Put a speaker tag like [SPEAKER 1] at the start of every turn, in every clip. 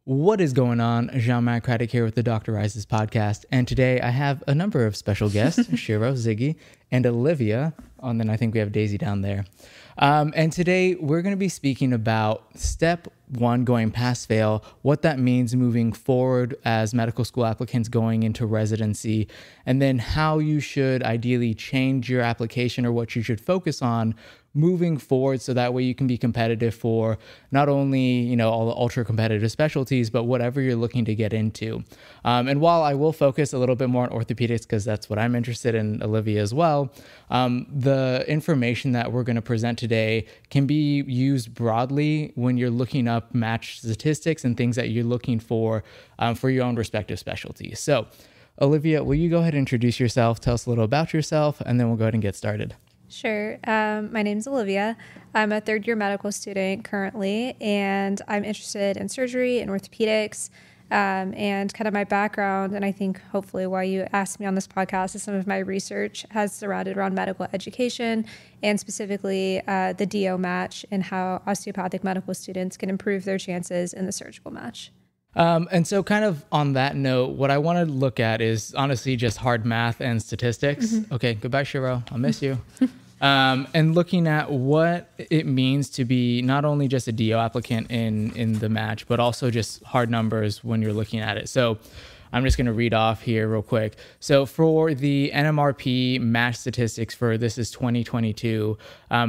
[SPEAKER 1] What is going on? Germain, Craddock here with the Dr. Rises podcast. And today I have a number of special guests, Shiro, Ziggy, and Olivia. And then I think we have Daisy down there. And today we're going to be speaking about step one, going pass-fail, what that means moving forward as medical school applicants going into residency, and then how you should ideally change your application or what you should focus on moving forward so that way you can be competitive for not only, all the ultra competitive specialties, but whatever you're looking to get into. And while I will focus a little bit more on orthopedics because that's what I'm interested in, Olivia as well, the information that we're going to present today can be used broadly when you're looking up match statistics and things that you're looking for your own respective specialties. So Olivia, will you go ahead and introduce yourself, tell us a little about yourself, and then we'll go ahead and get started.
[SPEAKER 2] Sure. My name's Olivia. I'm a third-year medical student currently, and I'm interested in surgery and orthopedics, and kind of my background, and I think hopefully why you asked me on this podcast is some of my research has surrounded around medical education and specifically the DO match and how osteopathic medical students can improve their chances in the surgical match.
[SPEAKER 1] And so kind of on that note, what I want to look at is honestly just hard math and statistics. Mm-hmm. Okay, goodbye, Shiro. I'll miss you. And looking at what it means to be not only just a DO applicant in the match, but also just hard numbers when you're looking at it. So I'm just going to read off here real quick. So for the NMRP match statistics for this is 2022,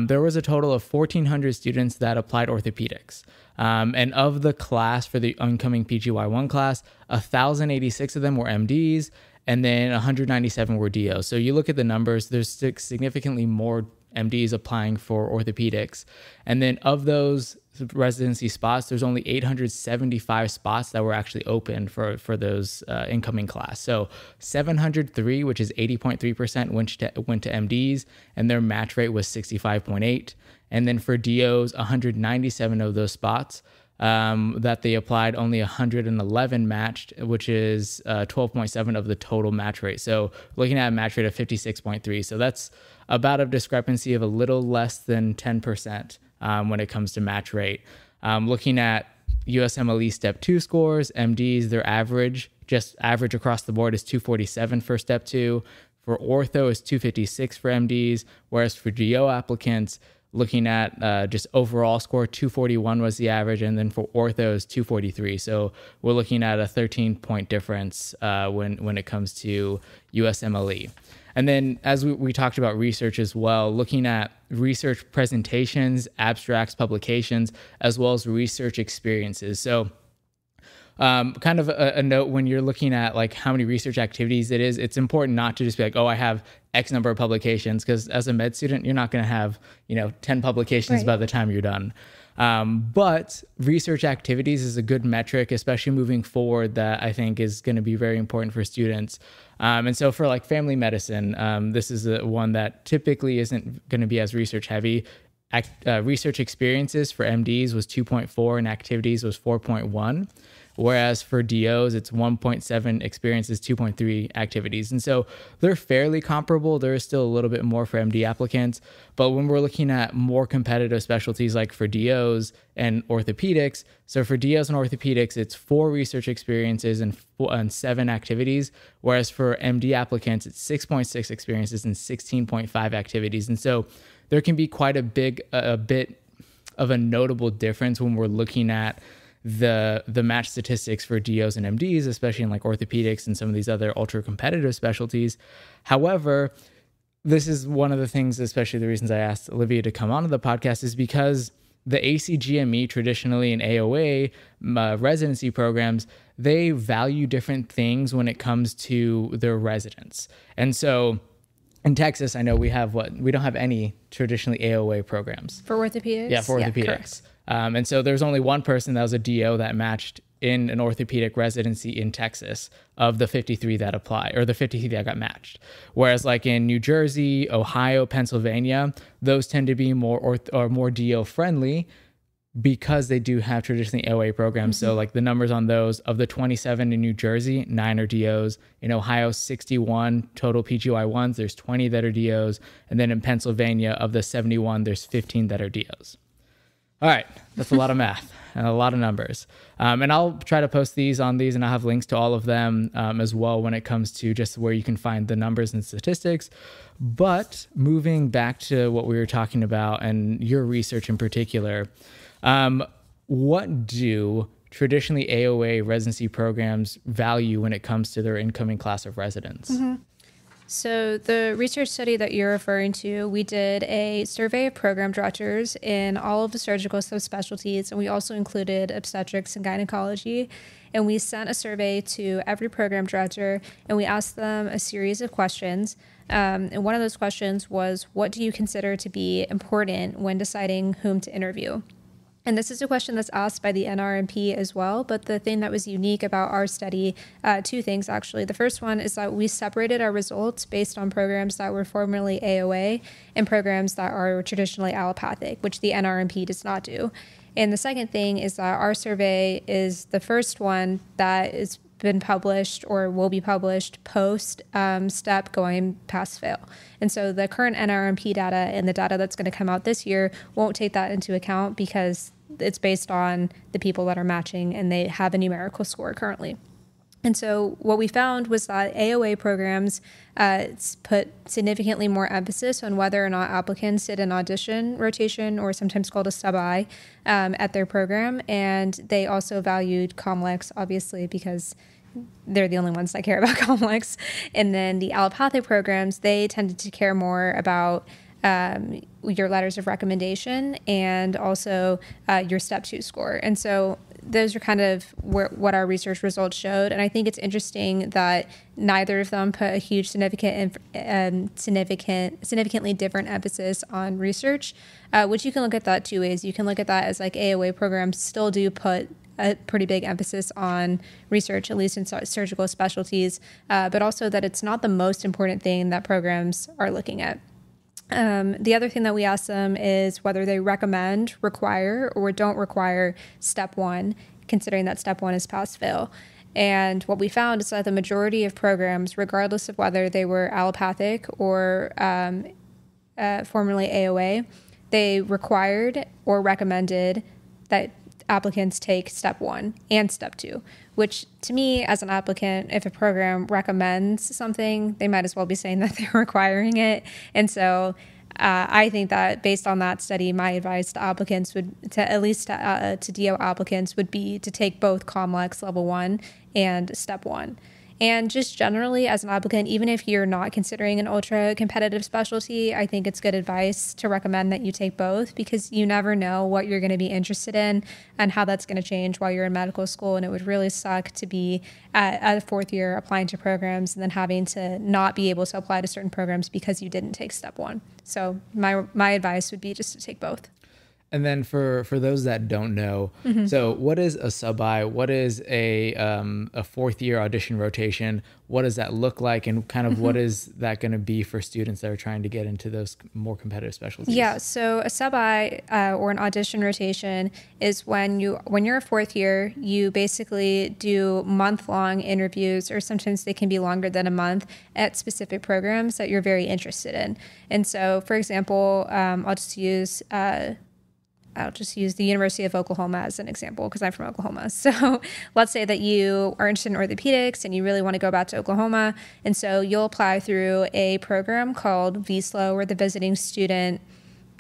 [SPEAKER 1] there was a total of 1,400 students that applied orthopedics. And of the class for the incoming PGY1 class, 1,086 of them were MDs, and then 197 were DOs. So you look at the numbers, there's significantly more MDs applying for orthopedics. And then of those residency spots, there's only 875 spots that were actually open for those incoming class. So 703, which is 80.3%, went to MDs, and their match rate was 65.8. And then for DOs, 197 of those spots that they applied, only 111 matched, which is 12.7 of the total match rate. So looking at a match rate of 56.3. So that's about a discrepancy of a little less than 10% when it comes to match rate. Looking at USMLE Step 2 scores, MDs, their average across the board is 247 for Step 2. For ortho is 256 for MDs, whereas for DO applicants, looking at just overall score, 241 was the average, and then for ortho is 243. So we're looking at a 13-point difference when it comes to USMLE. And then as we talked about research as well, looking at research presentations, abstracts, publications, as well as research experiences. So kind of a note when you're looking at like how many research activities it is, it's important not to just be like, oh, I have X number of publications, because as a med student, you're not going to have, 10 publications by the time you're done. But research activities is a good metric, especially moving forward, that I think is going to be very important for students. And so for like family medicine, this is one that typically isn't going to be as research heavy. Research experiences for MDs was 2.4 and activities was 4.1. Whereas for DOs, it's 1.7 experiences, 2.3 activities. And so they're fairly comparable. There is still a little bit more for MD applicants. But when we're looking at more competitive specialties like for DOs and orthopedics, so for DOs and orthopedics, it's 4 research experiences and 7 activities. Whereas for MD applicants, it's 6.6 experiences and 16.5 activities. And so there can be quite a bit of a notable difference when we're looking at the match statistics for DOs and MDs, especially in like orthopedics and some of these other ultra competitive specialties. However, this is one of the things, especially the reasons I asked Olivia to come onto the podcast, is because the ACGME traditionally in AOA residency programs, they value different things when it comes to their residents. And so in Texas, I know we don't have any traditionally AOA programs.
[SPEAKER 2] For orthopedics?
[SPEAKER 1] Yeah, for orthopedics. And so there's only one person that was a DO that matched in an orthopedic residency in Texas of the 53 that apply, or the 53 that got matched. Whereas like in New Jersey, Ohio, Pennsylvania, those tend to be more DO friendly because they do have traditionally AOA programs. Mm-hmm. So like the numbers on those, of the 27 in New Jersey, 9 are DOs. In Ohio, 61 total PGY1s, there's 20 that are DOs. And then in Pennsylvania, of the 71, there's 15 that are DOs. All right, that's a lot of math and a lot of numbers. And I'll try to post these on these, and I'll have links to all of them as well when it comes to just where you can find the numbers and statistics. But moving back to what we were talking about and your research in particular, what do traditionally AOA residency programs value when it comes to their incoming class of residents?
[SPEAKER 2] So the research study that you're referring to, we did a survey of program directors in all of the surgical subspecialties, and we also included obstetrics and gynecology. And we sent a survey to every program director, and we asked them a series of questions. And one of those questions was, what do you consider to be important when deciding whom to interview? And this is a question that's asked by the NMRP as well. But the thing that was unique about our study, two things actually. The first one is that we separated our results based on programs that were formerly AOA and programs that are traditionally allopathic, which the NMRP does not do. And the second thing is that our survey is the first one that has been published or will be published post STEP going pass fail. And so the current NMRP data and the data that's going to come out this year won't take that into account because it's based on the people that are matching and they have a numerical score currently. And so what we found was that AOA programs put significantly more emphasis on whether or not applicants did an audition rotation, or sometimes called a sub-I, at their program. And they also valued COMLEX, obviously, because they're the only ones that care about COMLEX. And then the allopathic programs, they tended to care more about your letters of recommendation and also your step 2 score. And so those are kind of what our research results showed. And I think it's interesting that neither of them put a huge significantly different emphasis on research, which you can look at that two ways. You can look at that as like AOA programs still do put a pretty big emphasis on research, at least in surgical specialties, but also that it's not the most important thing that programs are looking at. The other thing that we ask them is whether they recommend, require, or don't require step 1, considering that step 1 is pass-fail. And what we found is that the majority of programs, regardless of whether they were allopathic or formerly AOA, they required or recommended that applicants take step 1 and step 2, which to me as an applicant, if a program recommends something, they might as well be saying that they're requiring it. And so I think that based on that study, my advice to applicants would, to DO applicants, would be to take both COMLEX level 1 and step 1. And just generally as an applicant, even if you're not considering an ultra competitive specialty, I think it's good advice to recommend that you take both, because you never know what you're going to be interested in and how that's going to change while you're in medical school. And it would really suck to be at a 4th year applying to programs and then having to not be able to apply to certain programs because you didn't take step 1. So my advice would be just to take both.
[SPEAKER 1] And then for those that don't know, so what is a sub-I? What is a 4th year audition rotation? What does that look like? And kind of what is that going to be for students that are trying to get into those more competitive specialties?
[SPEAKER 2] Yeah, so a sub-I or an audition rotation is when you're a 4th year, you basically do month-long interviews, or sometimes they can be longer than a month, at specific programs that you're very interested in. And so, for example, I'll just use the University of Oklahoma as an example because I'm from Oklahoma. So let's say that you are interested in orthopedics and you really want to go back to Oklahoma. And so you'll apply through a program called VSLO, or the Visiting Student,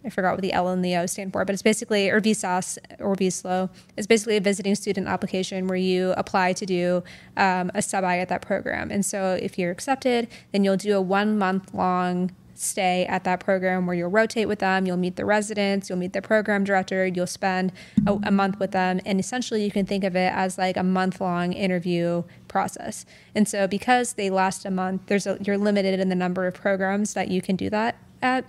[SPEAKER 2] I forgot what the L and the O stand for, but it's basically, or VSAS or VSLO, it's basically a visiting student application where you apply to do a sub-I at that program. And so if you're accepted, then you'll do a 1 month long stay at that program where you'll rotate with them, you'll meet the residents, you'll meet the program director, you'll spend a month with them, and essentially you can think of it as like a month-long interview process. And so because they last a month, you're limited in the number of programs that you can do that at.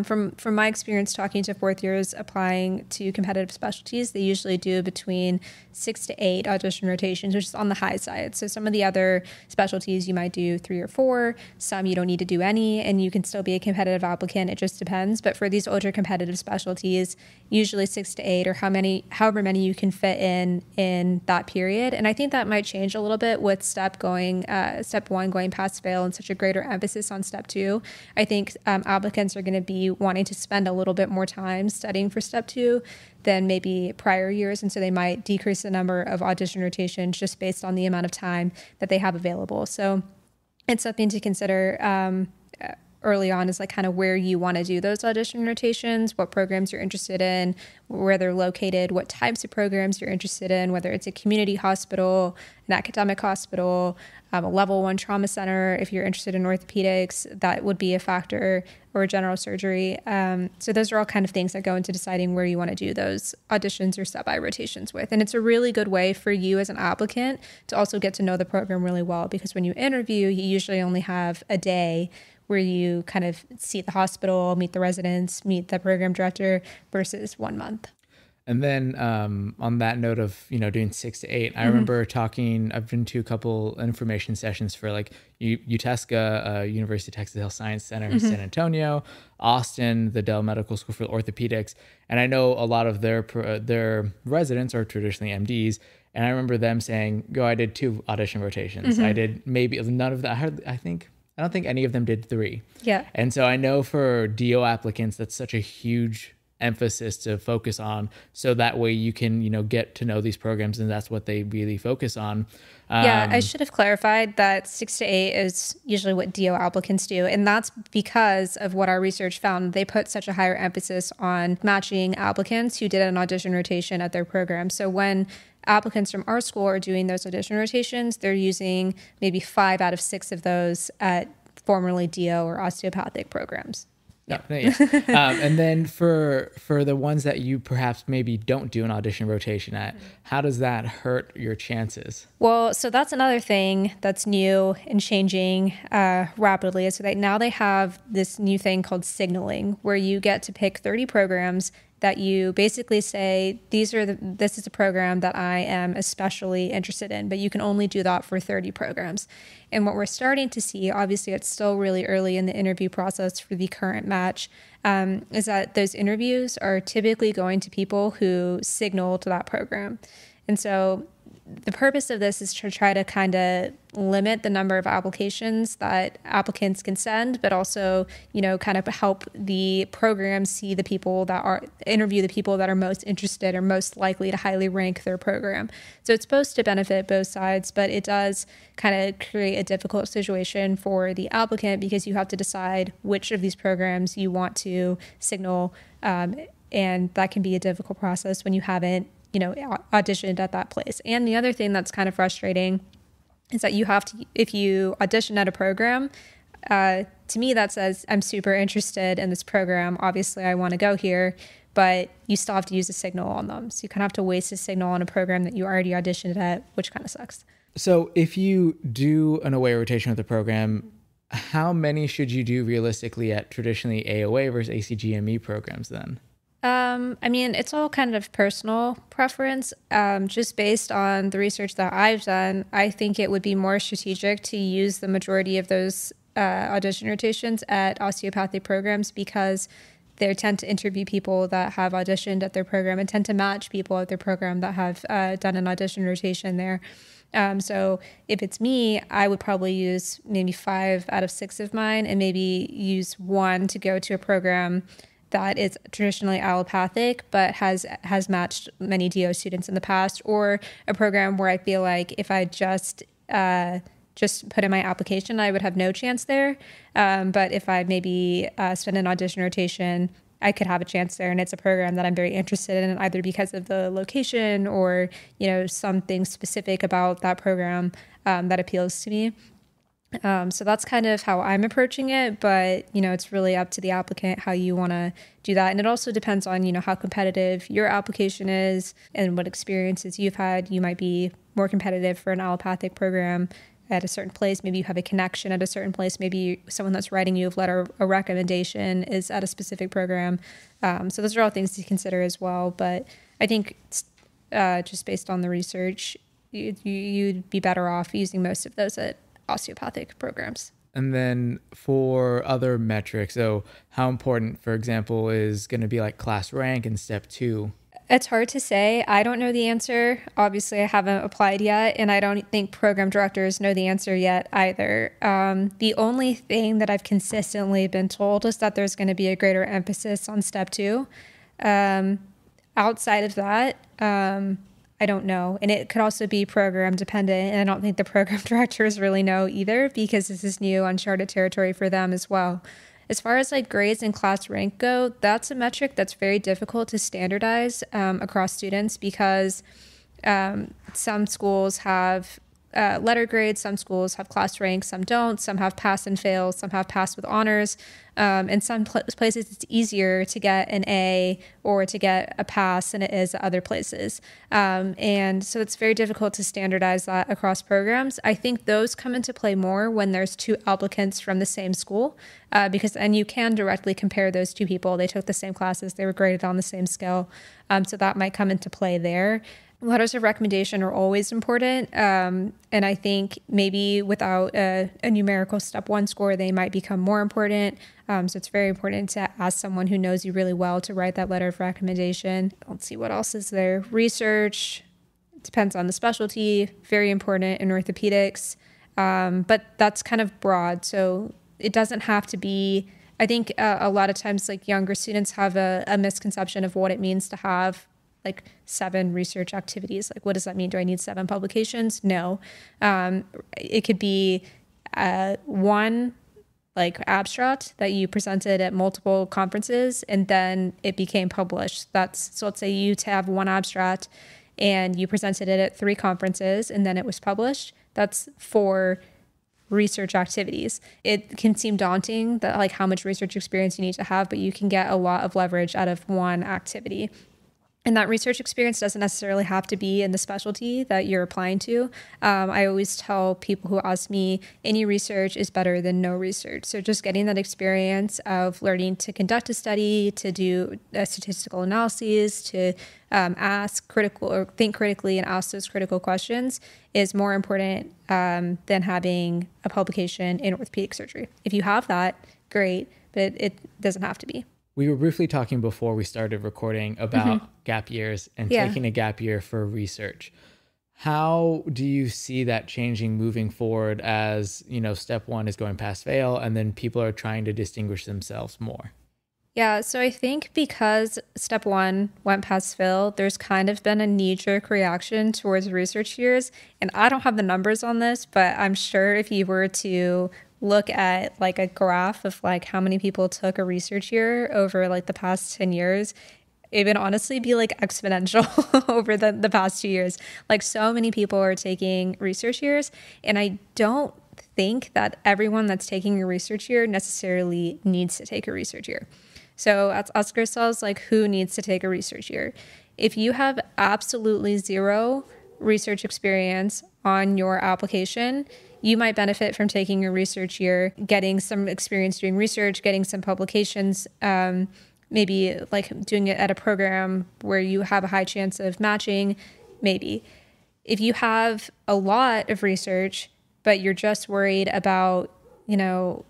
[SPEAKER 2] From my experience talking to 4th years applying to competitive specialties, they usually do between 6 to 8 audition rotations, which is on the high side. So some of the other specialties you might do 3 or 4, some you don't need to do any, and you can still be a competitive applicant. It just depends. But for these ultra competitive specialties, usually 6 to 8, or however many you can fit in that period. And I think that might change a little bit with step 1 going pass fail and such a greater emphasis on step 2. I think applicants are going to be be wanting to spend a little bit more time studying for step 2 than maybe prior years. And so they might decrease the number of audition rotations just based on the amount of time that they have available. So it's something to consider early on, is like kind of where you want to do those audition rotations, what programs you're interested in, where they're located, what types of programs you're interested in, whether it's a community hospital, an academic hospital, a level 1 trauma center. If you're interested in orthopedics, that would be a factor, or general surgery. So those are all kind of things that go into deciding where you want to do those auditions or step-by rotations with. And it's a really good way for you as an applicant to also get to know the program really well, because when you interview, you usually only have a day where you kind of see the hospital, meet the residents, meet the program director, versus 1 month.
[SPEAKER 1] And then on that note of, doing 6 to 8, I remember I've been to a couple information sessions for like UTESCA, University of Texas Health Science Center in San Antonio, Austin, the Dell Medical School for Orthopedics. And I know a lot of their residents are traditionally MDs. And I remember them saying, I did 2 audition rotations. I did maybe none of that. I don't think any of them did 3.
[SPEAKER 2] Yeah.
[SPEAKER 1] And so I know for DO applicants, that's such a huge emphasis to focus on. So that way you can, get to know these programs, and that's what they really focus on.
[SPEAKER 2] Yeah, I should have clarified that 6 to 8 is usually what DO applicants do. And that's because of what our research found. They put such a higher emphasis on matching applicants who did an audition rotation at their program. So when applicants from our school are doing those audition rotations, they're using maybe 5 out of 6 of those at formerly DO or osteopathic programs.
[SPEAKER 1] Yeah. And then for the ones that you perhaps maybe don't do an audition rotation at, how does that hurt your chances?
[SPEAKER 2] Well, so that's another thing that's new and changing rapidly. So that now they have this new thing called signaling, where you get to pick 30 programs that you basically say, this is a program that I am especially interested in, but you can only do that for 30 programs. And what we're starting to see, obviously it's still really early in the interview process for the current match, is that those interviews are typically going to people who signal to that program. And so the purpose of this is to try to kind of limit the number of applications that applicants can send, but also, kind of help the program see the people interview the people that are most interested or most likely to highly rank their program. So it's supposed to benefit both sides, but it does kind of create a difficult situation for the applicant, because you have to decide which of these programs you want to signal. And that can be a difficult process when you haven't auditioned at that place. And the other thing that's kind of frustrating is that you have to, if you audition at a program, to me that says, I'm super interested in this program. Obviously, I want to go here, but you still have to use a signal on them. So you kind of have to waste a signal on a program that you already auditioned at, which kind of sucks.
[SPEAKER 1] So if you do an away rotation with the program, how many should you do realistically at traditionally AOA versus ACGME programs then?
[SPEAKER 2] It's all kind of personal preference. Just based on the research that I've done, I think it would be more strategic to use the majority of those audition rotations at osteopathic programs, because they tend to interview people that have auditioned at their program and tend to match people at their program that have done an audition rotation there. So if it's me, I would probably use maybe 5 out of 6 of mine, and maybe use 1 to go to a program that is traditionally allopathic but has matched many DO students in the past, or a program where I feel like if I just put in my application, I would have no chance there. But if I maybe spend an audition rotation, I could have a chance there, and it's a program that I'm very interested in, either because of the location or something specific about that program that appeals to me. So that's kind of how I'm approaching it, but, it's really up to the applicant how you want to do that. And it also depends on, how competitive your application is and what experiences you've had. You might be more competitive for an allopathic program at a certain place. Maybe you have a connection at a certain place. Maybe someone that's writing you a letter, a recommendation is at a specific program. So those are all things to consider as well. But I think just based on the research, you'd be better off using most of those at osteopathic programs.
[SPEAKER 1] And then for other metrics, so how important, for example, is going to be like class rank in step 2?
[SPEAKER 2] It's hard to say. I don't know the answer. Obviously, I haven't applied yet, and I don't think program directors know the answer yet either. The only thing that I've consistently been told is that there's going to be a greater emphasis on step 2. Outside of that, I don't know. And it could also be program dependent, and I don't think the program directors really know either, because this is new, uncharted territory for them as well. As far as like grades and class rank go, that's a metric that's very difficult to standardize across students, because some schools have letter grades, some schools have class rank, some don't, some have pass and fail, some have pass with honors. In some places, it's easier to get an A or to get a pass than it is at other places. And so it's very difficult to standardize that across programs. I think those come into play more when there's 2 applicants from the same school, because then you can directly compare those 2 people. They took the same classes, they were graded on the same scale. So that might come into play there. Letters of recommendation are always important. And I think maybe without a numerical step 1 score, they might become more important. So it's very important to ask someone who knows you really well to write that letter of recommendation. Let's see, what else is there? Research, depends on the specialty, very important in orthopedics. But that's kind of broad. So it doesn't have to be, I think a lot of times like younger students have a misconception of what it means to have like 7 research activities. Like, what does that mean? Do I need 7 publications? No. It could be 1 like abstract that you presented at multiple conferences and then it became published. So let's say you have 1 abstract and you presented it at 3 conferences and then it was published. That's 4 research activities. It can seem daunting that like how much research experience you need to have, but you can get a lot of leverage out of 1 activity. And that research experience doesn't necessarily have to be in the specialty that you're applying to. I always tell people who ask me, any research is better than no research. So just getting that experience of learning to conduct a study, to do statistical analyses, to ask critical or think critically and ask those critical questions is more important than having a publication in orthopedic surgery. If you have that, great, but it doesn't have to be.
[SPEAKER 1] We were briefly talking before we started recording about gap years and taking a gap year for research. How do you see that changing moving forward as, you know, step 1 is going past fail and then people are trying to distinguish themselves more?
[SPEAKER 2] Yeah, so I think because step 1 went past fail, there's kind of been a knee-jerk reaction towards research years. And I don't have the numbers on this, but I'm sure if you were to look at like a graph of like how many people took a research year over like the past 10 years, it would honestly be like exponential over the past 2 years. Like so many people are taking research years, and I don't think that everyone that's taking a research year necessarily needs to take a research year. So let's ask ourselves, like, who needs to take a research year? If you have absolutely 0 research experience on your application, you might benefit from taking a research year, getting some experience doing research, getting some publications, maybe like doing it at a program where you have a high chance of matching, maybe. If you have a lot of research, but you're just worried about, you know,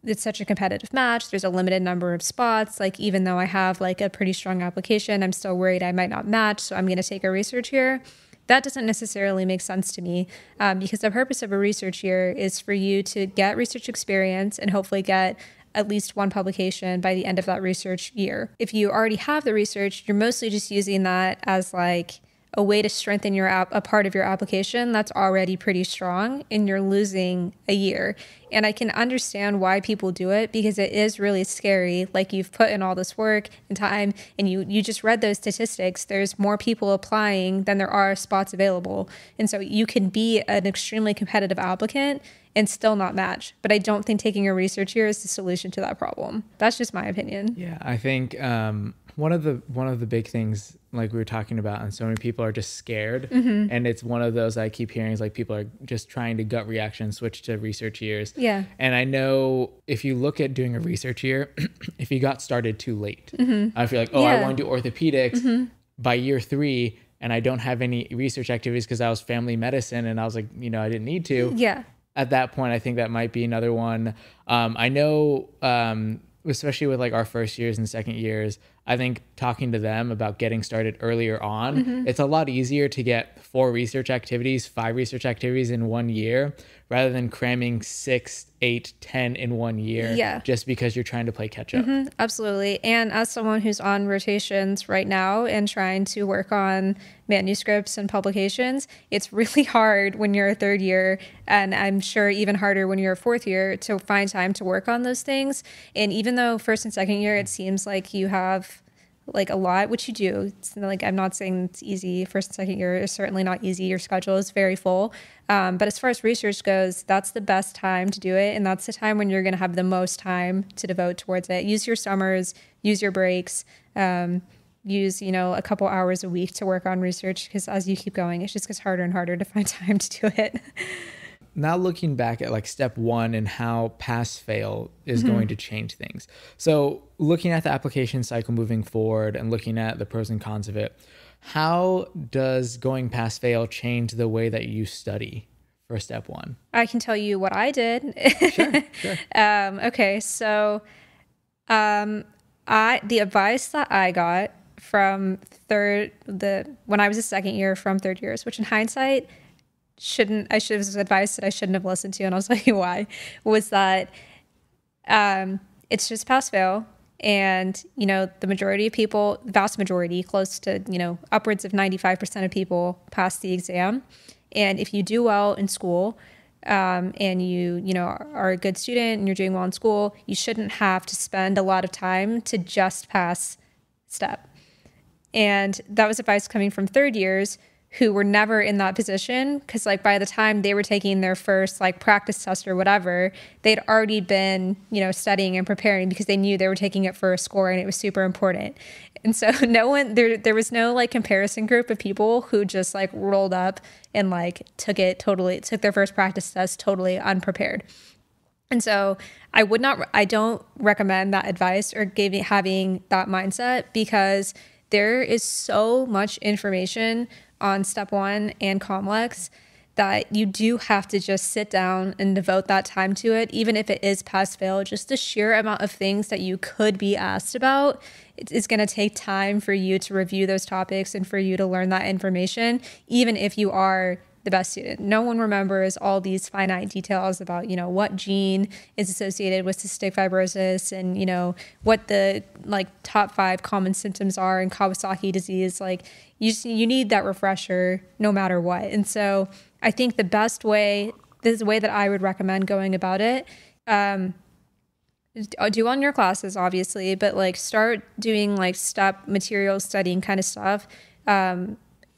[SPEAKER 2] it's such a competitive match, there's a limited number of spots, like even though I have like a pretty strong application, I'm still worried I might not match, so I'm going to take a research year. That doesn't necessarily make sense to me, because the purpose of a research year is for you to get research experience and hopefully get at least 1 publication by the end of that research year. If you already have the research, you're mostly just using that as like a way to strengthen a part of your application that's already pretty strong, and you're losing a year. And I can understand why people do it, because it is really scary. Like, you've put in all this work and time, and you just read those statistics. There's more people applying than there are spots available. And so you can be an extremely competitive applicant and still not match. But I don't think taking a research year is the solution to that problem. That's just my opinion.
[SPEAKER 1] Yeah, I think one of the big things, like we were talking about, and so many people are just scared, and it's one of those I keep hearing is like people are just trying to gut reaction switch to research years.
[SPEAKER 2] Yeah.
[SPEAKER 1] And I know if you look at doing a research year, if you got started too late, if you're like, I want to do orthopedics by year 3 and I don't have any research activities because I was family medicine and I was like, I didn't need to.
[SPEAKER 2] Yeah.
[SPEAKER 1] At that point, I think that might be another one. I know, especially with like our first years and second years, I think talking to them about getting started earlier on, it's a lot easier to get 4 research activities, 5 research activities in 1 year, rather than cramming 6, 8, 10 in 1 year, just because you're trying to play catch up.
[SPEAKER 2] Absolutely. And as someone who's on rotations right now and trying to work on manuscripts and publications, it's really hard when you're a third year, and I'm sure even harder when you're a fourth year, to find time to work on those things. And even though first and second year, it seems like you have like a lot, which you do. It's like, I'm not saying it's easy. First and second year is certainly not easy. Your schedule is very full. But as far as research goes, that's the best time to do it. And that's the time when you're going to have the most time to devote towards it. Use your summers, use your breaks, use, a couple hours a week to work on research, because as you keep going, it just gets harder and harder to find time to do it.
[SPEAKER 1] Now looking back at like step 1 and how pass fail is going to change things. So looking at the application cycle moving forward and looking at the pros and cons of it, how does going pass fail change the way that you study for step 1?
[SPEAKER 2] I can tell you what I did.
[SPEAKER 1] Sure.
[SPEAKER 2] Okay. So, the advice that I got from when I was a second year from third years, which in hindsight, was advice that I shouldn't have listened to, and I'll tell you why, was that it's just pass fail. And, the majority of people, vast majority, close to, upwards of 95% of people pass the exam. And if you do well in school, and you are a good student and you're doing well in school, you shouldn't have to spend a lot of time to just pass step. And that was advice coming from third years who were never in that position, because like by the time they were taking their first like practice test or whatever, they'd already been, studying and preparing because they knew they were taking it for a score and it was super important. And so there was no like comparison group of people who just like rolled up and like took their first practice test totally unprepared. And so I don't recommend that advice or having that mindset, because there is so much information on step 1 and COMLEX that you do have to just sit down and devote that time to it, even if it is pass fail. Just the sheer amount of things that you could be asked about, it's going to take time for you to review those topics and for you to learn that information, even if you are the best student. No one remembers all these finite details about, what gene is associated with cystic fibrosis and, what the like top 5 common symptoms are in Kawasaki disease. Like you need that refresher no matter what. And so I think this is the way that I would recommend going about it. Do on your classes, obviously, but like start doing like step material studying kind of stuff.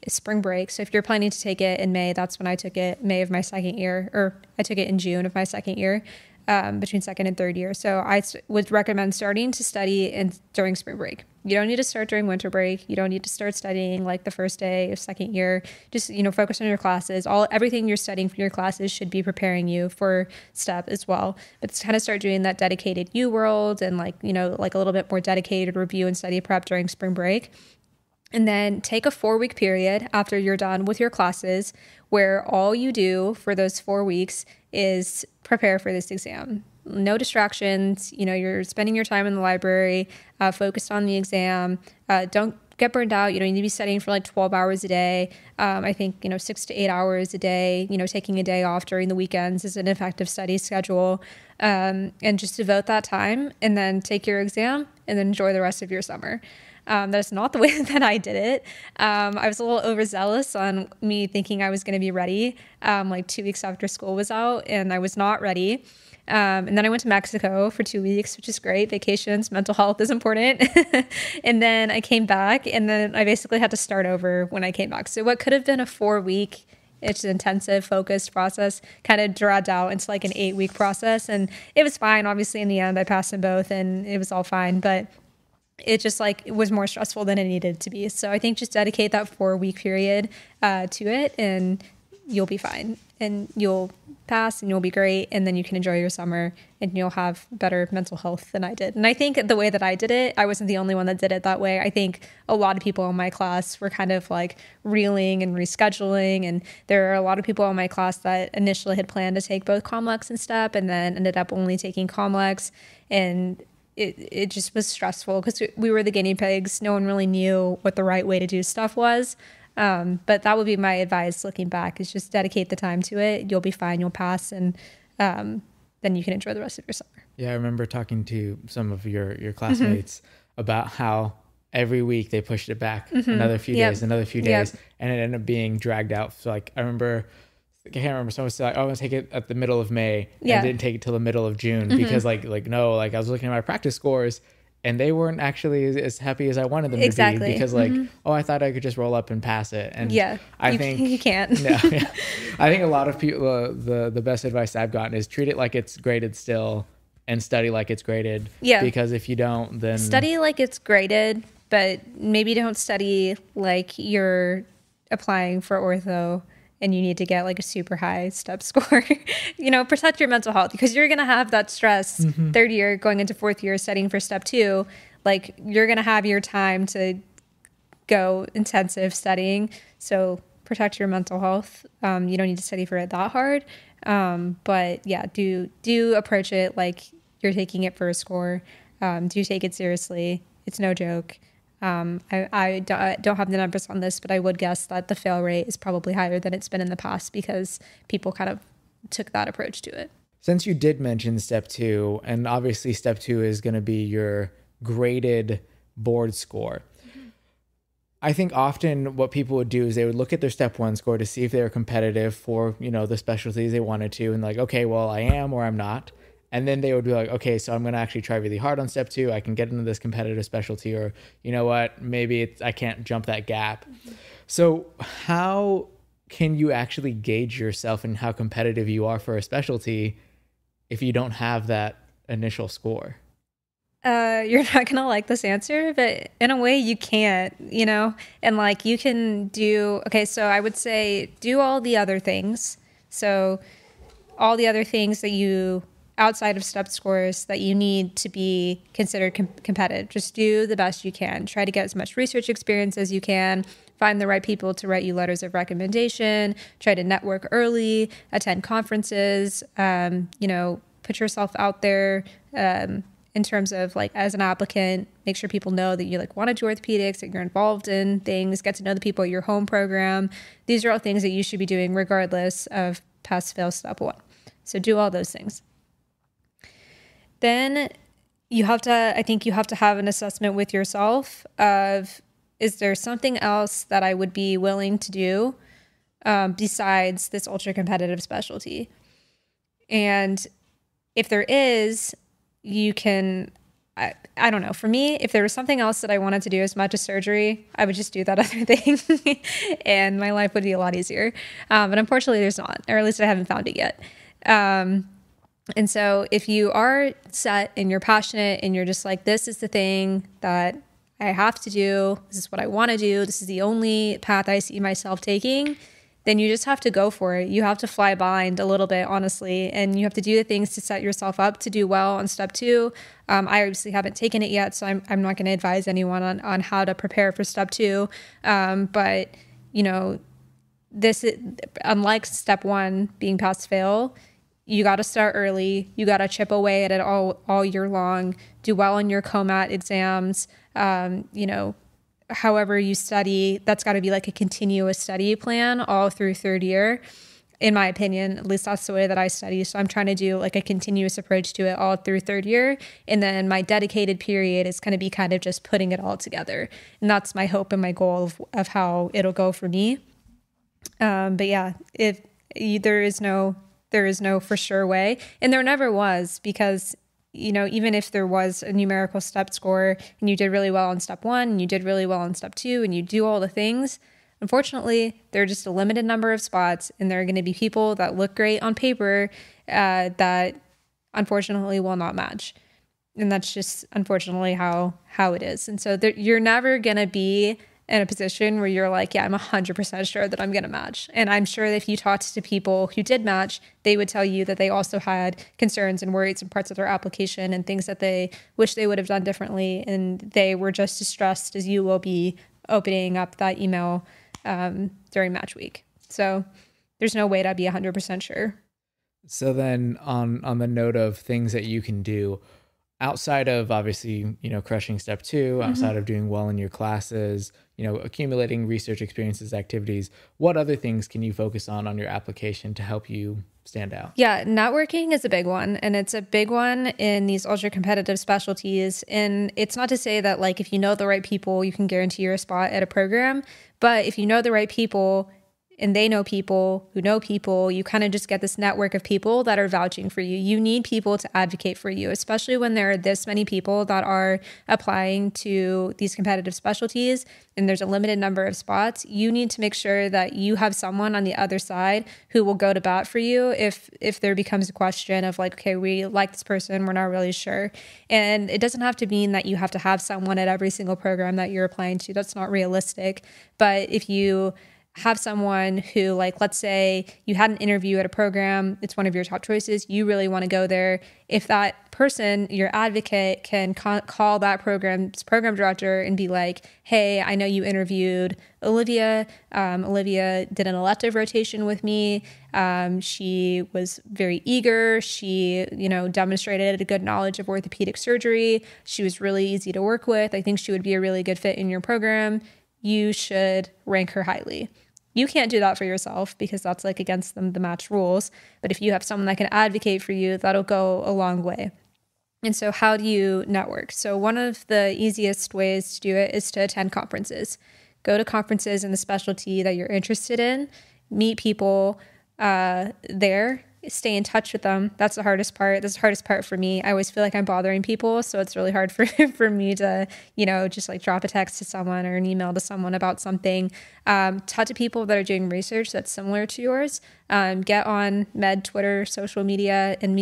[SPEAKER 2] Spring break. So if you're planning to take it in May, that's when I took it, May of my second year, or I took it in June of my second year, between second and third year. So I would recommend starting to study during spring break. You don't need to start during winter break. You don't need to start studying like the first day of second year. Just, focus on your classes. Everything you're studying for your classes should be preparing you for STEP as well. But kind of start doing that dedicated UWorld and like a little bit more dedicated review and study prep during spring break. And then take a 4-week period after you're done with your classes where all you do for those 4 weeks is prepare for this exam. No distractions. You're spending your time in the library, focused on the exam. Don't get burned out. You don't need to be studying for like 12 hours a day. I think, 6 to 8 hours a day, taking a day off during the weekends is an effective study schedule. And just devote that time and then take your exam and then enjoy the rest of your summer. That's not the way that I did it. I was a little overzealous on me thinking I was going to be ready, like 2 weeks after school was out, and I was not ready. And then I went to Mexico for 2 weeks, which is great. Vacations, mental health is important. And then I came back, and then I basically had to start over when I came back. So what could have been a 4-week, it's an intensive, focused process, kind of dragged out into like an 8-week process. And it was fine. Obviously, in the end, I passed them both, and it was all fine. But it just it was more stressful than it needed to be. So I think just dedicate that 4-week period to it, and you'll be fine, and you'll pass, and you'll be great, and then you can enjoy your summer, and you'll have better mental health than I did. And I think the way that I did it, I wasn't the only one that did it that way. I think a lot of people in my class were kind of like reeling and rescheduling, and there are a lot of people in my class that initially had planned to take both COMLEX and STEP, and then ended up only taking COMLEX, and it just was stressful because we were the guinea pigs. No one really knew what the right way to do stuff was. But that would be my advice looking back, is just dedicate the time to it. You'll be fine. You'll pass. And then you can enjoy the rest of your summer.
[SPEAKER 1] Yeah, I remember talking to some of your classmates about how every week they pushed it back another few days, and it ended up being dragged out. So like, I can't remember, someone said, like, oh, I'm gonna take it at the middle of May, and didn't take it till the middle of June because like no, like I was looking at my practice scores and they weren't actually as happy as I wanted them to be, because like, oh, I thought I could just roll up and pass it. And I think
[SPEAKER 2] you can't.
[SPEAKER 1] No, I think a lot of people, the best advice I've gotten is treat it like it's graded still and study like it's graded. Yeah. Because if you don't, then
[SPEAKER 2] study like it's graded, but maybe don't study like you're applying for ortho and you need to get like a super high step score. Protect your mental health, because you're going to have that stress third year going into fourth year studying for step 2. Like, you're going to have your time to go intensive studying. So protect your mental health. You don't need to study for it that hard. But yeah, do approach it like you're taking it for a score. Do take it seriously. It's no joke. I don't have the numbers on this, but I would guess that the fail rate is probably higher than it's been in the past because people kind of took that approach to it.
[SPEAKER 1] Since you did mention step 2, and obviously step 2 is going to be your graded board score. I think often what people would do is they would look at their step 1 score to see if they were competitive for, the specialties they wanted to, and like, okay, well, I am or I'm not. And then they would be like, okay, so I'm going to actually try really hard on step 2. I can get into this competitive specialty, or you know what, maybe I can't jump that gap. So how can you actually gauge yourself and how competitive you are for a specialty if you don't have that initial score?
[SPEAKER 2] You're not going to like this answer, but in a way you can't, and like you can so I would say do all the other things. So all the other things that you, outside of step scores, that you need to be considered competitive. Just do the best you can. Try to get as much research experience as you can. Find the right people to write you letters of recommendation. Try to network early. Attend conferences. Put yourself out there in terms of like as an applicant. Make sure people know that you like want to do orthopedics, that you're involved in things. Get to know the people at your home program. These are all things that you should be doing regardless of pass-fail step 1. So do all those things. Then I think you have to have an assessment with yourself of, is there something else that I would be willing to do besides this ultra competitive specialty? And if there is, you can, I don't know. For me, if there was something else that I wanted to do as much as surgery, I would just do that other thing and my life would be a lot easier. But unfortunately there's not, or at least I haven't found it yet. And so if you are set and you're passionate and you're just like, this is the thing that I have to do, this is what I want to do, this is the only path I see myself taking, then you just have to go for it. You have to fly blind a little bit, honestly, and you have to do the things to set yourself up to do well on step 2. I obviously haven't taken it yet, so I'm not going to advise anyone on how to prepare for step 2. But, this is, unlike step 1 being pass-fail, you got to start early. You got to chip away at it all year long. Do well on your COMAT exams. However you study, that's got to be like a continuous study plan all through third year. In my opinion, at least that's the way that I study. So I'm trying to do like a continuous approach to it all through third year. And then my dedicated period is going to be kind of just putting it all together. And that's my hope and my goal of how it'll go for me. But yeah, there is no for sure way. And there never was, because, even if there was a numerical step score and you did really well on step 1 and you did really well on step 2 and you do all the things, unfortunately, there are just a limited number of spots, and there are going to be people that look great on paper that unfortunately will not match. And that's just unfortunately how it is. And so you're never going to be in a position where you're like, yeah, I'm 100% sure that I'm going to match. And I'm sure that if you talked to people who did match, they would tell you that they also had concerns and worries and parts of their application and things that they wish they would have done differently. And they were just as stressed as you will be opening up that email during match week. So there's no way to be 100% sure.
[SPEAKER 1] So then on the note of things that you can do, outside of obviously, crushing step 2, outside of doing well in your classes, accumulating research experiences, activities, what other things can you focus on your application to help you stand out?
[SPEAKER 2] Yeah, networking is a big one. And it's a big one in these ultra competitive specialties. And it's not to say that like, if you know the right people, you can guarantee your spot at a program. But if you know the right people and they know people who know people, you kind of just get this network of people that are vouching for you. You need people to advocate for you, especially when there are this many people that are applying to these competitive specialties and there's a limited number of spots. You need to make sure that you have someone on the other side who will go to bat for you if there becomes a question of like, okay, we like this person, we're not really sure. And it doesn't have to mean that you have to have someone at every single program that you're applying to. That's not realistic. But if you have someone who, like, let's say you had an interview at a program, it's one of your top choices, you really want to go there. If that person, your advocate, can call that program's program director and be like, hey, I know you interviewed Olivia. Olivia did an elective rotation with me. She was very eager. She, demonstrated a good knowledge of orthopedic surgery. She was really easy to work with. I think she would be a really good fit in your program. You should rank her highly. You can't do that for yourself because that's like against the match rules. But if you have someone that can advocate for you, that'll go a long way. And so how do you network? So one of the easiest ways to do it is to attend conferences. Go to conferences in the specialty that you're interested in, meet people there, stay in touch with them. That's the hardest part. That's the hardest part for me. I always feel like I'm bothering people. So it's really hard for me to, just like drop a text to someone or an email to someone about something. Talk to people that are doing research that's similar to yours. Get on Med, Twitter, social media, and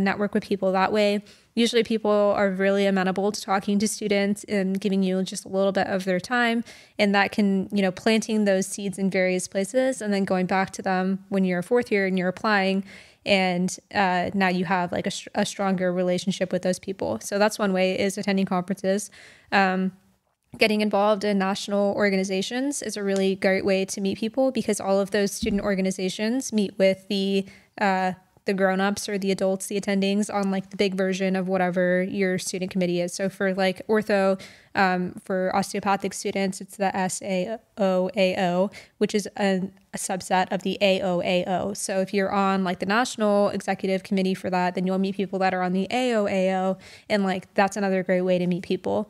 [SPEAKER 2] network with people that way. Usually people are really amenable to talking to students and giving you just a little bit of their time. And that can, planting those seeds in various places and then going back to them when you're a fourth year and you're applying. And now you have like a stronger relationship with those people. So that's one way, is attending conferences. Getting involved in national organizations is a really great way to meet people because all of those student organizations meet with the grown-ups or the adults, the attendings, on like the big version of whatever your student committee is. So for like ortho, for osteopathic students, it's the SAOAO, which is a subset of the AOAO. So if you're on like the national executive committee for that, then you'll meet people that are on the AOAO. And like, that's another great way to meet people.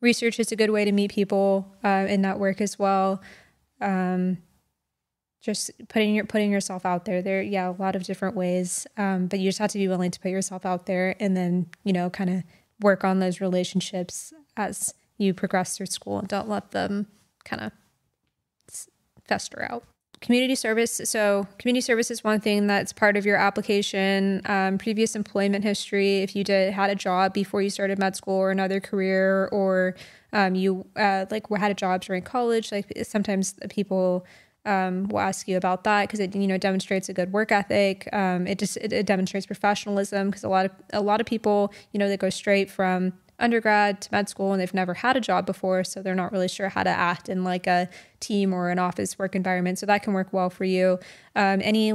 [SPEAKER 2] Research is a good way to meet people and network as well. Just putting yourself out there. A lot of different ways, but you just have to be willing to put yourself out there and then, kind of work on those relationships as you progress through school and don't let them kind of fester out. Community service. So community service is one thing that's part of your application. Previous employment history, if you had a job before you started med school or another career, or you had a job during college, like sometimes people will ask you about that because it demonstrates a good work ethic. It demonstrates professionalism because a lot of people they go straight from undergrad to med school and they've never had a job before, so they're not really sure how to act in like a team or an office work environment. So that can work well for you. Any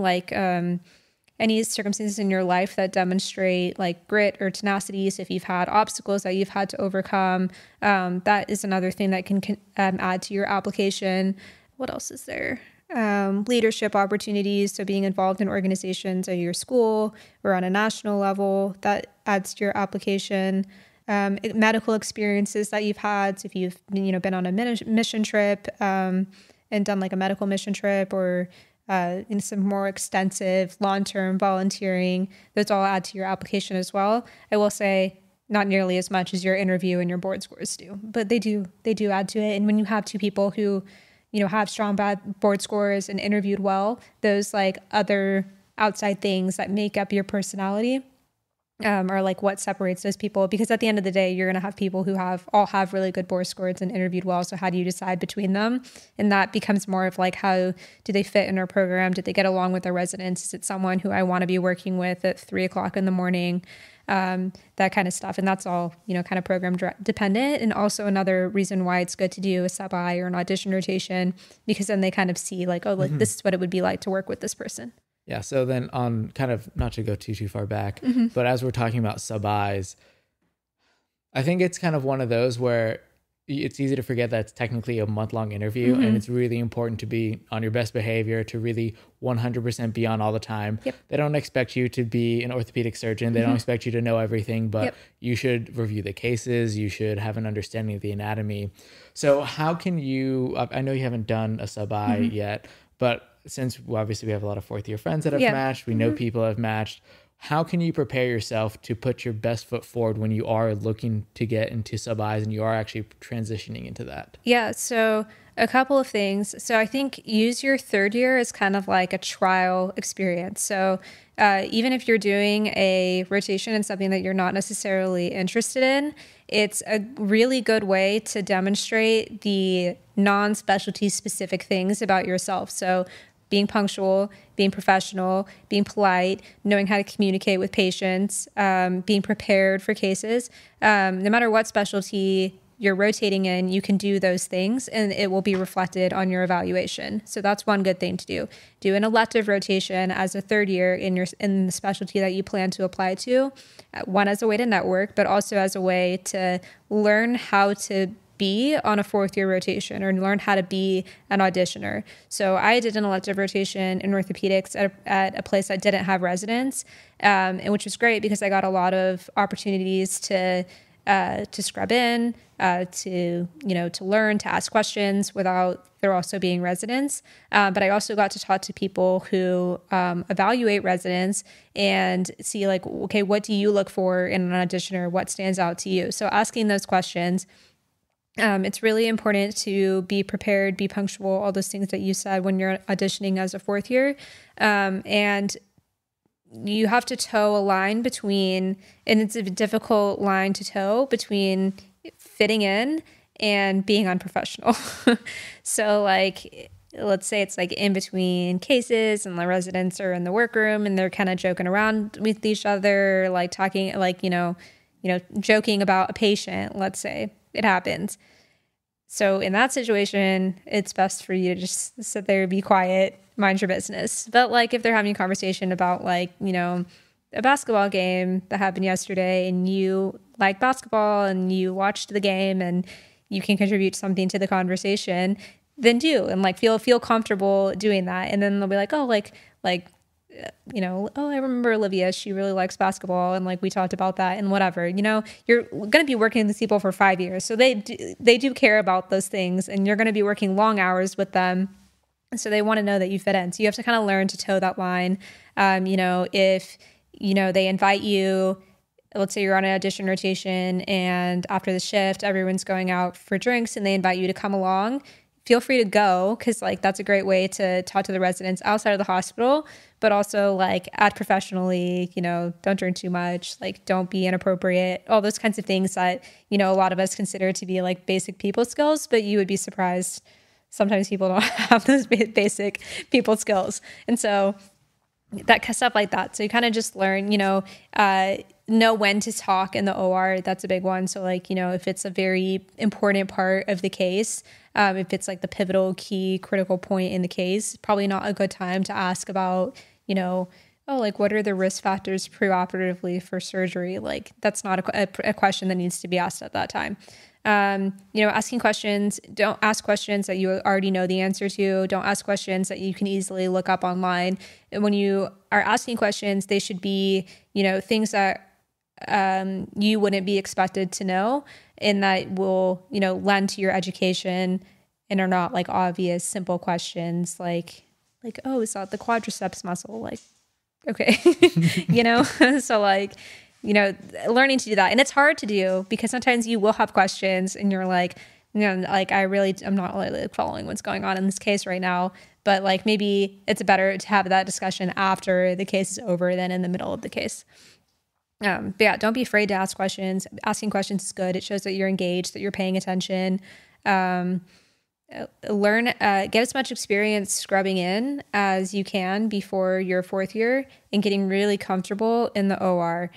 [SPEAKER 2] circumstances in your life that demonstrate like grit or tenacity. So if you've had obstacles that you've had to overcome, that is another thing that can add to your application. What else is there? Leadership opportunities. So being involved in organizations at your school or on a national level, that adds to your application. Medical experiences that you've had. So if you've been on a mission trip and done like a medical mission trip or in some more extensive long-term volunteering, those all add to your application as well. I will say not nearly as much as your interview and your board scores do, but they do add to it. And when you have two people who have strong board scores and interviewed well, those like other outside things that make up your personality are like what separates those people. Because at the end of the day, you're going to have people who all have really good board scores and interviewed well. So how do you decide between them? And that becomes more of like, how do they fit in our program? Did they get along with our residents? Is it someone who I want to be working with at 3:00 in the morning? That kind of stuff. And that's all, kind of program dependent. And also another reason why it's good to do a sub-I or an audition rotation, because then they kind of see like, oh, like this is what it would be like to work with this person.
[SPEAKER 1] Yeah. So then on kind of, not to go too far back, but as we're talking about sub-Is, I think it's kind of one of those where it's easy to forget that it's technically a month-long interview, and it's really important to be on your best behavior, to really 100% be on all the time.
[SPEAKER 2] Yep.
[SPEAKER 1] They don't expect you to be an orthopedic surgeon. They don't expect you to know everything, but you should review the cases. You should have an understanding of the anatomy. So how can you, I know you haven't done a sub-I yet, but since obviously we have a lot of fourth-year friends that have matched, we know people have matched, how can you prepare yourself to put your best foot forward when you are looking to get into sub-Is and you are actually transitioning into that?
[SPEAKER 2] Yeah, so a couple of things. So I think use your third year as kind of like a trial experience. So even if you're doing a rotation in something that you're not necessarily interested in, it's a really good way to demonstrate the non-specialty specific things about yourself. So being punctual, being professional, being polite, knowing how to communicate with patients, being prepared for cases. No matter what specialty you're rotating in, you can do those things and it will be reflected on your evaluation. So that's one good thing to do. Do an elective rotation as a third year in the specialty that you plan to apply to. One, as a way to network, but also as a way to learn how to be on a fourth year rotation or learn how to be an auditioner. So I did an elective rotation in orthopedics at a place that didn't have residents, and which was great because I got a lot of opportunities to scrub in, to learn, to ask questions without there also being residents. But I also got to talk to people who evaluate residents and see like, okay, what do you look for in an auditioner? What stands out to you? So asking those questions. It's really important to be prepared, be punctual, all those things that you said when you're auditioning as a fourth year. And you have to toe a line between, and it's a difficult line to toe between fitting in and being unprofessional. So like, let's say it's like in between cases and the residents are in the workroom and they're kind of joking around with each other, like talking, like, joking about a patient, let's say. It happens. So in that situation, it's best for you to just sit there, be quiet, mind your business. But like if they're having a conversation about like, a basketball game that happened yesterday and you like basketball and you watched the game and you can contribute something to the conversation, then do, and like feel comfortable doing that. And then they'll be like, oh, oh, I remember Olivia, she really likes basketball. And like, we talked about that and whatever, you're going to be working with these people for 5 years. So they do care about those things and you're going to be working long hours with them. So they want to know that you fit in. So you have to kind of learn to toe that line. If, they invite you, let's say you're on an audition rotation and after the shift, everyone's going out for drinks and they invite you to come along, feel free to go, because like that's a great way to talk to the residents outside of the hospital, but also like act professionally, don't drink too much, like don't be inappropriate, all those kinds of things that, a lot of us consider to be like basic people skills, but you would be surprised. Sometimes people don't have those basic people skills. And so that stuff like that. So you kind of just learn, know when to talk in the OR. That's a big one. So like, if it's a very important part of the case, if it's like the pivotal key critical point in the case, probably not a good time to ask about, what are the risk factors preoperatively for surgery? Like that's not a question that needs to be asked at that time. Asking questions, don't ask questions that you already know the answer to. Don't ask questions that you can easily look up online. And when you are asking questions, they should be, things that you wouldn't be expected to know and that will, lend to your education and are not like obvious, simple questions like, oh, is that the quadriceps muscle? Like, okay, so like, learning to do that. And it's hard to do because sometimes you will have questions and you're like, I'm not really following what's going on in this case right now. But like, maybe it's better to have that discussion after the case is over than in the middle of the case. But yeah, don't be afraid to ask questions. Asking questions is good. It shows that you're engaged, that you're paying attention. Get as much experience scrubbing in as you can before your fourth year and getting really comfortable in the OR.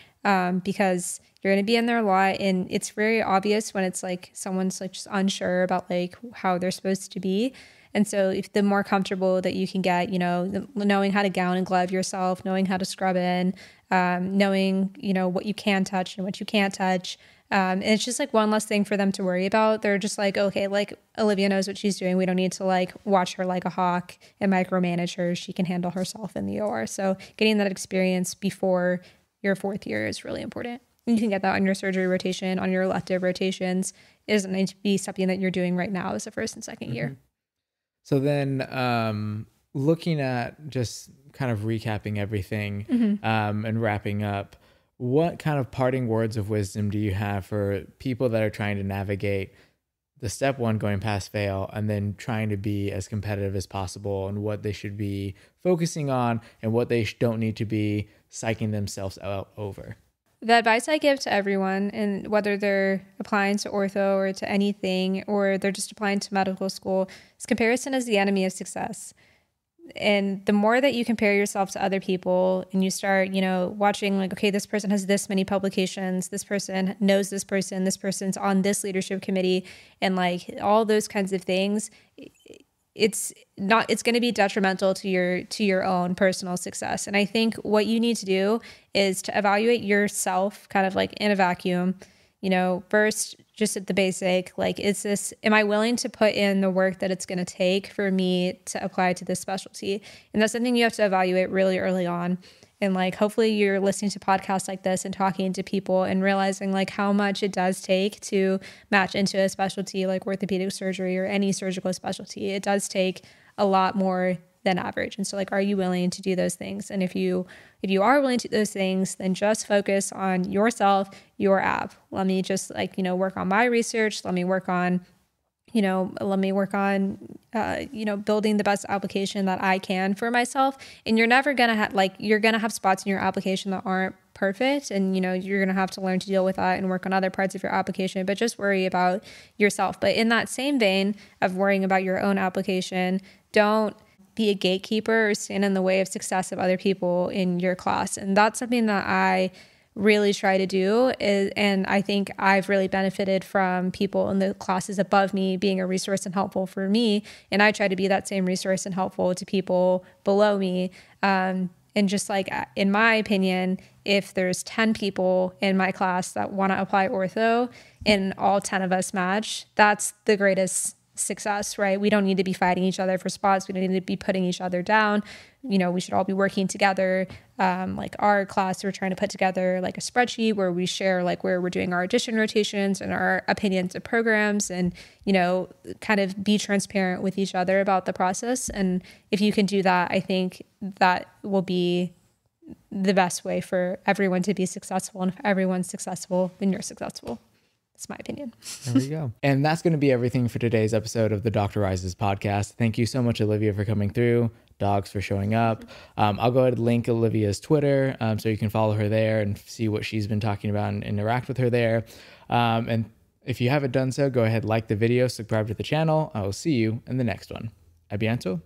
[SPEAKER 2] Because you're going to be in there a lot and it's very obvious when it's like someone's like just unsure about like how they're supposed to be. And so if the more comfortable that you can get, you know, knowing how to gown and glove yourself, knowing how to scrub in, knowing, you know, what you can touch and what you can't touch. And it's just like one less thing for them to worry about. They're just like, okay, like Olivia knows what she's doing. We don't need to like watch her like a hawk and micromanage her. She can handle herself in the OR. So getting that experience before your 4th year is really important. You can get that on your surgery rotation, on your elective rotations. It doesn't need to be something that you're doing right now as the 1st and 2nd year.
[SPEAKER 1] So then looking at just kind of recapping everything and wrapping up, what kind of parting words of wisdom do you have for people that are trying to navigate the step 1 going past fail and then trying to be as competitive as possible, and what they should be focusing on and what they don't need to be psyching themselves out over?
[SPEAKER 2] The advice I give to everyone, and whether they're applying to ortho or to anything, or they're just applying to medical school, is comparison is the enemy of success. And the more that you compare yourself to other people and you start, you know, watching like, okay, this person has this many publications, this person knows this person's on this leadership committee, and like all those kinds of things, it's going to be detrimental to your own personal success. And I think what you need to do is to evaluate yourself kind of like in a vacuum, you know, first just at the basic, like, am I willing to put in the work that it's going to take for me to apply to this specialty? And that's something you have to evaluate really early on. And like, hopefully you're listening to podcasts like this and talking to people and realizing like how much it does take to match into a specialty like orthopedic surgery or any surgical specialty. It does take a lot more than average. And so like, are you willing to do those things? And if you are willing to do those things, then just focus on yourself, your app. Let me just like, you know, work on my research. Let me work on building the best application that I can for myself. And you're never going to you're going to have spots in your application that aren't perfect. And, you know, you're going to have to learn to deal with that and work on other parts of your application, but just worry about yourself. But in that same vein of worrying about your own application, don't be a gatekeeper or stand in the way of success of other people in your class. And that's something that I really try to do, and I think I've really benefited from people in the classes above me being a resource and helpful for me. And I try to be that same resource and helpful to people below me. And just like, in my opinion, if there's 10 people in my class that want to apply ortho and all 10 of us match, that's the greatest success, right? We don't need to be fighting each other for spots. We don't need to be putting each other down. You know, we should all be working together. Like our class, we're trying to put together like a spreadsheet where we share like where we're doing our audition rotations and our opinions of programs, and, you know, kind of be transparent with each other about the process. And if you can do that, I think that will be the best way for everyone to be successful. And if everyone's successful, then you're successful. That's my opinion.
[SPEAKER 1] There we go. And that's going to be everything for today's episode of the Dr. Rises podcast. Thank you so much, Olivia, for coming through. Dogs for showing up. I'll go ahead and link Olivia's Twitter so you can follow her there and see what she's been talking about and interact with her there. And if you haven't done so, go ahead, like the video, subscribe to the channel. I will see you in the next one. A bientôt.